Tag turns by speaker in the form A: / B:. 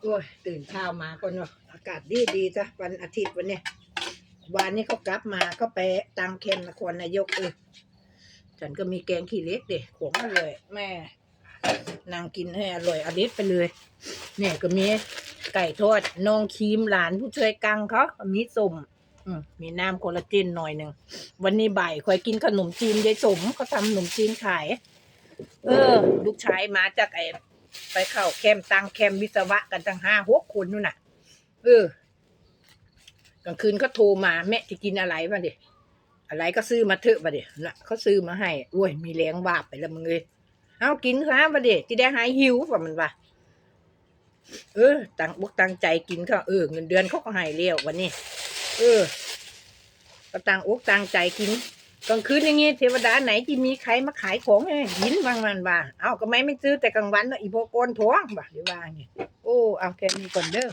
A: โอ้ยตื่นเช้ามาก่อนเนาะอากาศดีจ้ะวันอาทิตย์วันนี้วันนี้เขากลับมาเขาไปตังเคนนครนายกฉันก็มีแกงขี้เหล็กเด็ขวงมาเลยแม่นางกินให้อร่อยอริสไปเลยเนี่ยก็มีไก่ทอดน้องครีมหลานผู้ช่วยกังเขามีส้มมีน้ำโคลลาเจนหน่อยหนึ่งวันนี้บ่ายคอยกินขนมจีนยายสมเขาทำขนมจีนขายลูกชายมาจากไปเข้าแคมป์ตังแคมป์วิศวะกันตั้ง5-6 คนนู่นน่ะกลางคืนเขาโทรมาแม่จะกินอะไรบ้างดิอะไรก็ซื้อมาเถอะบ้าดิน่ะเขาซื้อมาให้โอ้ยมีแรงบาปไปแล้วมึงเลยเอากินซะบ้าดิที่ได้หายหิวป่ะมันว่ะตั้งใจกินเขาเงินเดือนเขาก็ให้เลี้ยววันนี้ก็ตั้งใจกินกลางคืนอย่างงี้เทวดาไหนที่มีใครมาขายของให้ยินบางมันว่าเอาก็ไม่ซื้อแต่กลางวันเนาะอีโบโกนท้วงบ่ะเดี๋ยวว่าไงเอาแค่นี้ก่อนเด้อ